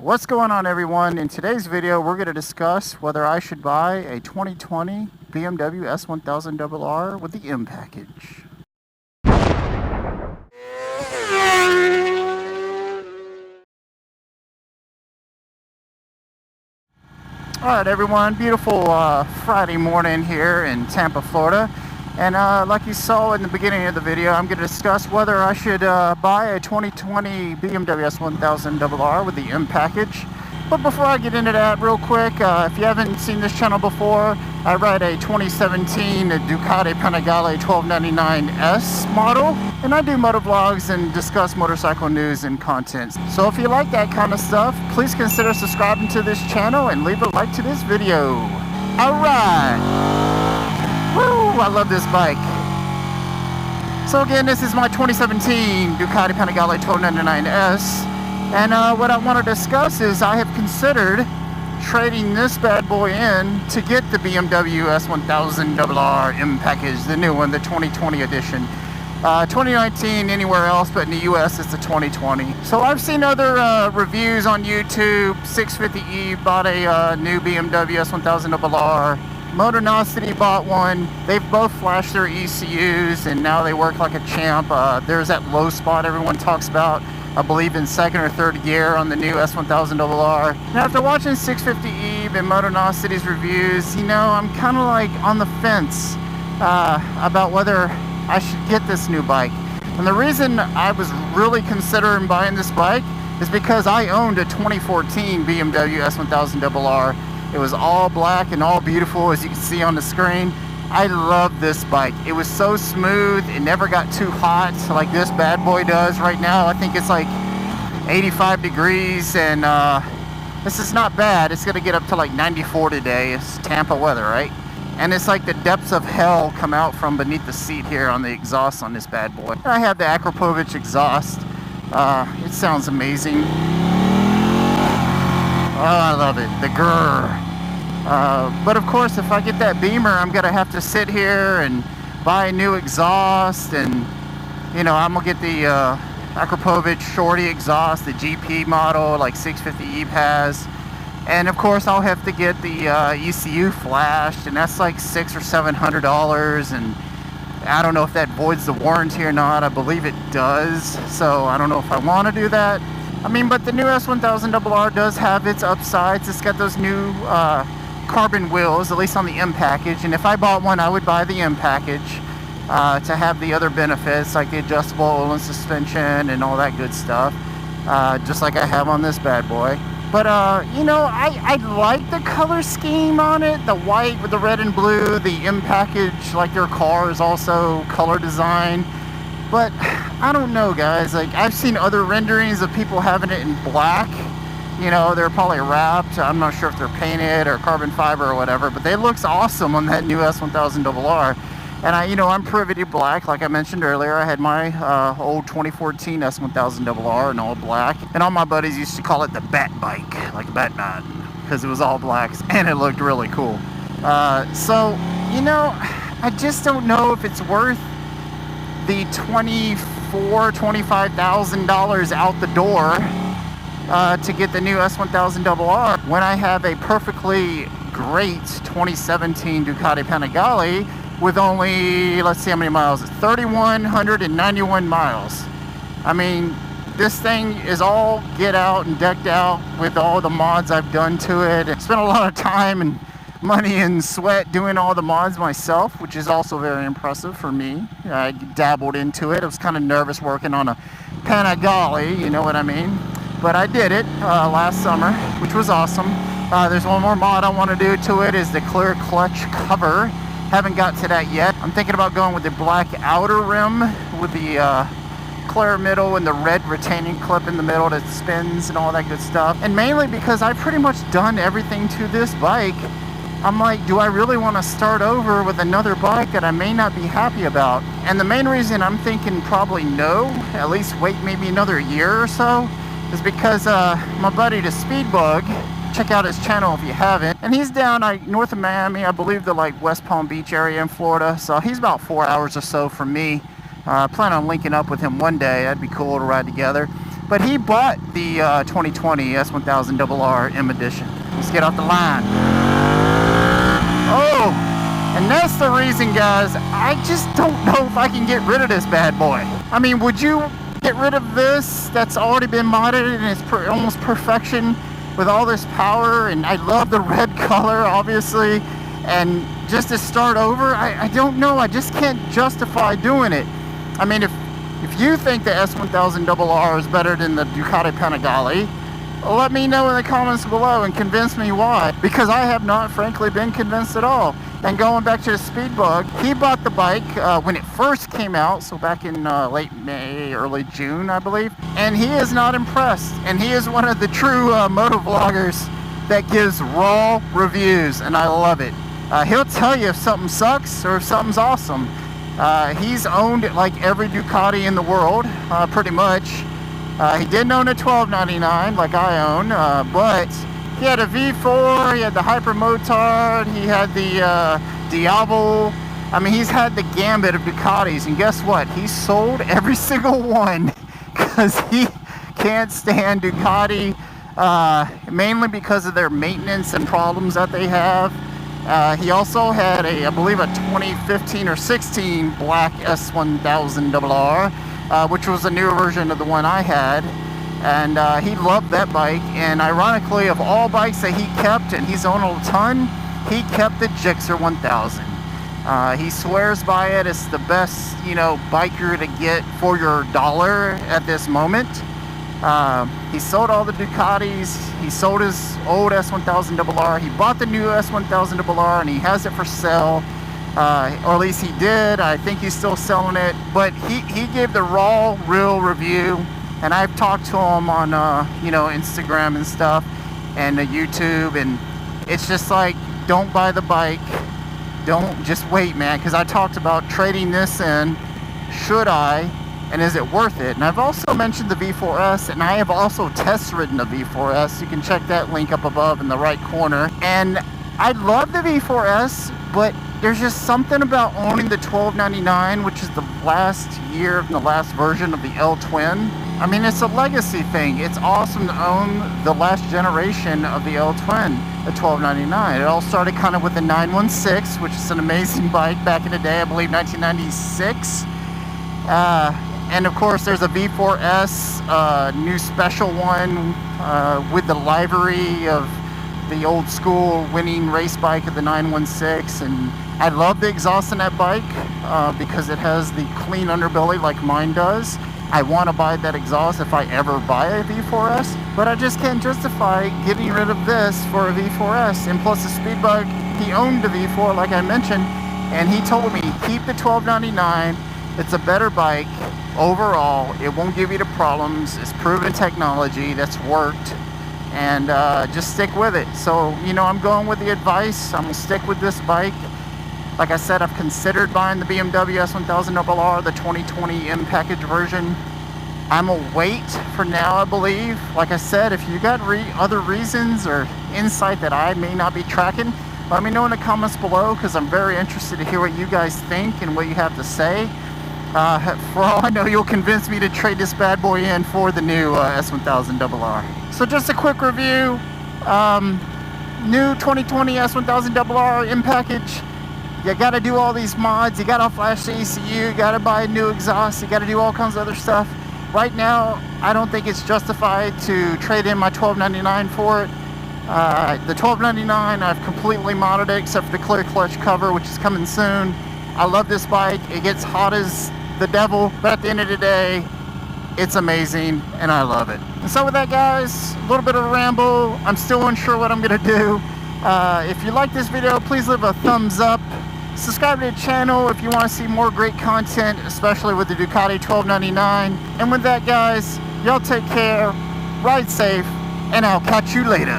What's going on, everyone? In today's video we're going to discuss whether I should buy a 2020 BMW S1000RR with the M Package. Alright everyone, beautiful Friday morning here in Tampa, Florida. And like you saw in the beginning of the video, I'm going to discuss whether I should buy a 2020 BMW S1000RR with the M Package. But before I get into that, real quick, if you haven't seen this channel before, I ride a 2017 Ducati Panigale 1299S model. And I do motovlogs and discuss motorcycle news and content. So if you like that kind of stuff, please consider subscribing to this channel and leave a like to this video. Alright! Woo! I love this bike. So again, this is my 2017 Ducati Panigale 1299S. And what I want to discuss is I have considered trading this bad boy in to get the BMW S1000RR M Package, the new one, the 2020 edition. 2019 anywhere else, but in the US it's the 2020. So I've seen other reviews on YouTube. 650E bought a new BMW S1000RR. Motocycle bought one. They've both flashed their ECUs and now they work like a champ. There's that low spot everyone talks about, I believe in second or third gear on the new S1000RR. Now after watching 650E and Motonocicle's reviews, you know, I'm kind of like on the fence about whether I should get this new bike. And the reason I was really considering buying this bike is because I owned a 2014 BMW S1000RR. It was all black and all beautiful, as you can see on the screen. I love this bike. It was so smooth. It never got too hot like this bad boy does right now. I think it's like 85 degrees and this is not bad. It's gonna get up to like 94 today. It's Tampa weather, right? And it's like the depths of hell come out from beneath the seat here on the exhaust on this bad boy. I have the Akrapovic exhaust. It sounds amazing. Oh, I love it. The grrr. But of course, if I get that Beamer, I'm gonna have to sit here and buy a new exhaust, and you know, I'm gonna get the Akrapovic Shorty exhaust, the GP model like 650E has, and of course I'll have to get the ECU flashed, and that's like $600 or $700, and I don't know if that voids the warranty or not. I believe it does, so I don't know if I want to do that. I mean, but the new S1000RR does have its upsides. It's got those new carbon wheels, at least on the M Package, and if I bought one I would buy the M Package to have the other benefits like the adjustable Olin suspension and all that good stuff, just like I have on this bad boy. But you know, I like the color scheme on it, the white with the red and blue. The M Package, like their car, is also color design. But I don't know, guys, like I've seen other renderings of people having it in black. You know, they're probably wrapped. I'm not sure if they're painted or carbon fiber or whatever, but they looks awesome on that new S1000RR. And I'm privy to black, like I mentioned earlier. I had my old 2014 S1000RR in all black, and all my buddies used to call it the Bat Bike, like Batman, because it was all black and it looked really cool. So, you know, I just don't know if it's worth the $25,000 out the door to get the new S1000RR when I have a perfectly great 2017 Ducati Panigale with only, let's see how many miles, 3,191 miles. I mean, this thing is all get out and decked out with all the mods I've done to it. I spent a lot of time and money and sweat doing all the mods myself, which is also very impressive for me. I dabbled into it. I was kind of nervous working on a Panigale, you know what I mean? But I did it last summer, which was awesome. There's one more mod I want to do to it, is the clear clutch cover. Haven't got to that yet. I'm thinking about going with the black outer rim with the clear middle and the red retaining clip in the middle that spins and all that good stuff. And mainly because I've pretty much done everything to this bike. I'm like, do I really want to start over with another bike that I may not be happy about? And the main reason I'm thinking probably no, at least wait maybe another year or so, is because my buddy the Speedbug, check out his channel if you haven't, and he's down north of Miami, I believe the like West Palm Beach area in Florida, so he's about 4 hours or so from me. I plan on linking up with him one day. That'd be cool to ride together. But he bought the 2020 S1000RR M Edition. Let's get off the line. Oh, and that's the reason, guys, I just don't know if I can get rid of this bad boy. I mean, would you get rid of this that's already been modded and it's almost perfection with all this power? And I love the red color, obviously. And just to start over, I don't know. I just can't justify doing it. I mean, if you think the S1000RR is better than the Ducati Panigale, let me know in the comments below and convince me why. Because I have not, frankly, been convinced at all. And going back to the Speedbug, he bought the bike when it first came out, so back in late May, early June, I believe. And he is not impressed. And he is one of the true motovloggers that gives raw reviews, and I love it. He'll tell you if something sucks or if something's awesome. He's owned like every Ducati in the world, pretty much. He didn't own a 1299 like I own, but he had a V4, he had the Hyper Motard, he had the Diablo. I mean, he's had the gambit of Ducatis, and guess what? He sold every single one because he can't stand Ducati, mainly because of their maintenance and problems that they have. He also had I believe a 2015 or 16 black S1000RR, which was a newer version of the one I had. And he loved that bike. And ironically, of all bikes that he kept, and he's owned a ton, he kept the Gixxer 1000. He swears by it. It's the best, biker to get for your dollar at this moment. He sold all the Ducatis. He sold his old S1000RR. He bought the new S1000RR, and he has it for sale. Or at least he did. I think he's still selling it. But he gave the raw, real review. And I've talked to him on, Instagram and stuff, and YouTube. And it's just like, don't buy the bike. Don't, just wait, man. Because I talked about trading this in. Should I? And is it worth it? And I've also mentioned the V4S, and I have also test ridden the V4S. You can check that link up above in the right corner. And I love the V4S, but there's just something about owning the 1299, which is the last year of the last version of the L Twin. I mean, it's a legacy thing. It's awesome to own the last generation of the L Twin, the 1299. It all started kind of with the 916, which is an amazing bike back in the day, I believe 1996. And of course, there's a V4S, new special one with the livery of the old school winning race bike of the 916. And I love the exhaust in that bike because it has the clean underbelly like mine does. I want to buy that exhaust if I ever buy a V4S, but I just can't justify getting rid of this for a V4S. And plus the Speedbug, he owned the V4 like I mentioned, and he told me, keep the 1299. It's a better bike overall. It won't give you the problems. It's proven technology that's worked, and just stick with it. So, I'm going with the advice. I'm gonna stick with this bike. Like I said, I've considered buying the BMW S1000RR, the 2020 M Package version. I'm gonna wait for now, I believe. Like I said, if you got other reasons or insight that I may not be tracking, let me know in the comments below, because I'm very interested to hear what you guys think and what you have to say. For all I know, you'll convince me to trade this bad boy in for the new S1000RR. So just a quick review. New 2020 S1000RR M Package. You gotta do all these mods. You gotta flash the ECU. You gotta buy a new exhaust. You gotta do all kinds of other stuff. Right now, I don't think it's justified to trade in my 1299 for it. The 1299, I've completely modded it except for the clear clutch cover, which is coming soon. I love this bike. It gets hot as the devil, but at the end of the day, it's amazing, and I love it. And so with that, guys, a little bit of a ramble. I'm still unsure what I'm gonna do. If you like this video, please leave a thumbs up. Subscribe to the channel if you want to see more great content, especially with the Ducati 1299. And with that, guys, y'all take care, ride safe, and I'll catch you later.